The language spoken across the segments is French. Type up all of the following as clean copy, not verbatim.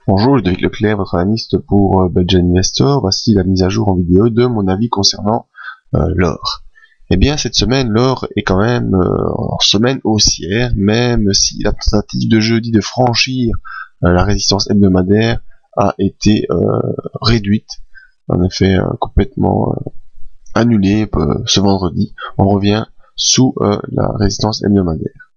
Bonjour, Ludovic Leclerc, votre analyste pour Budget Investor. Voici la mise à jour en vidéo de mon avis concernant l'or. Eh bien, cette semaine, l'or est quand même en semaine haussière, même si la tentative de jeudi de franchir la résistance hebdomadaire a été réduite, en effet complètement annulée ce vendredi. On revient sous la résistance hebdomadaire.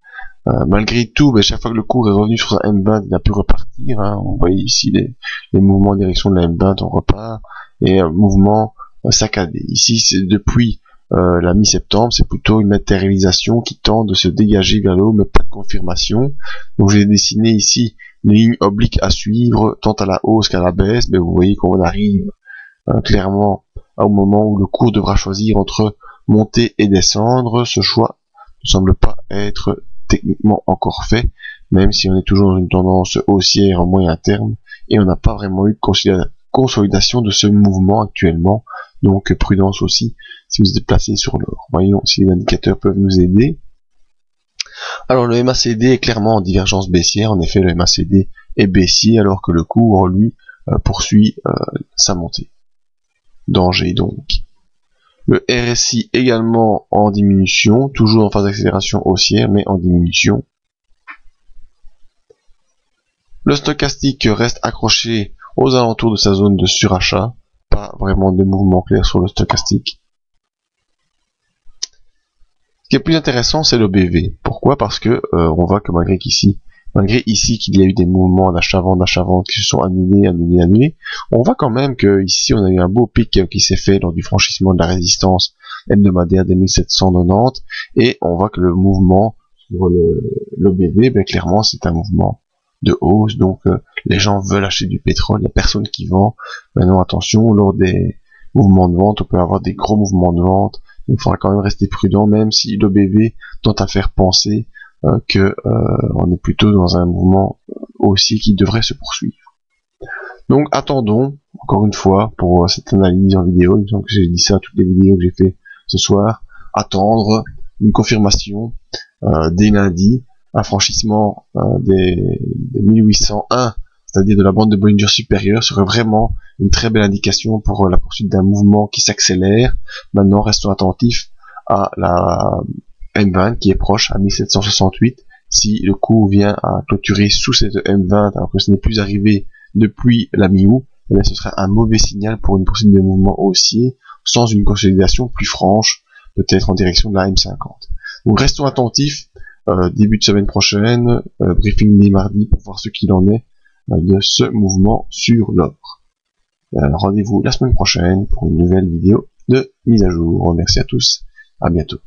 Malgré tout, chaque fois que le cours est revenu sur sa M20, il a pu repartir. On voit ici les mouvements en direction de la M20, on repart, et un mouvement saccadé. Ici, c'est depuis la mi-septembre, c'est plutôt une matérialisation qui tend de se dégager vers le haut, mais pas de confirmation. Donc j'ai dessiné ici les lignes obliques à suivre, tant à la hausse qu'à la baisse, mais vous voyez qu'on arrive clairement au moment où le cours devra choisir entre monter et descendre. Ce choix ne semble pas être techniquement encore fait, même si on est toujours dans une tendance haussière en moyen terme, et on n'a pas vraiment eu de consolidation de ce mouvement actuellement, donc prudence aussi si vous êtes placé sur l'or. Voyons si les indicateurs peuvent nous aider. Alors le MACD est clairement en divergence baissière, en effet le MACD est baissier alors que le cours lui poursuit sa montée. Danger donc. Le RSI également en diminution, toujours en phase d'accélération haussière, mais en diminution. Le stochastique reste accroché aux alentours de sa zone de surachat. Pas vraiment de mouvement clair sur le stochastique. Ce qui est plus intéressant, c'est le BV. Pourquoi? Parce que on voit que malgré ici qu'il y a eu des mouvements d'achat-vente qui se sont annulés, on voit quand même que ici on a eu un beau pic qui s'est fait lors du franchissement de la résistance hebdomadaire des 1790, et on voit que le mouvement sur l'OBV, clairement c'est un mouvement de hausse, donc les gens veulent acheter du pétrole, il n'y a personne qui vend. Maintenant attention, lors des mouvements de vente, on peut avoir des gros mouvements de vente, il faudra quand même rester prudent, même si l'OBV tente à faire penser que on est plutôt dans un mouvement haussier qui devrait se poursuivre. Donc attendons, encore une fois, pour cette analyse en vidéo, il me semble que j'ai dit ça à toutes les vidéos que j'ai fait ce soir, attendre une confirmation dès lundi, un franchissement des 1801, c'est-à-dire de la bande de Bollinger supérieure, serait vraiment une très belle indication pour la poursuite d'un mouvement qui s'accélère. Maintenant, restons attentifs à la M20 qui est proche à 1768. Si le cours vient à clôturer sous cette M20 alors que ce n'est plus arrivé depuis la mi-août, ce sera un mauvais signal pour une poursuite de mouvement haussier sans une consolidation plus franche, peut-être en direction de la M50. Donc restons attentifs, début de semaine prochaine, briefing dès mardi pour voir ce qu'il en est de ce mouvement sur l'or. Rendez-vous la semaine prochaine pour une nouvelle vidéo de mise à jour. Merci à tous, à bientôt.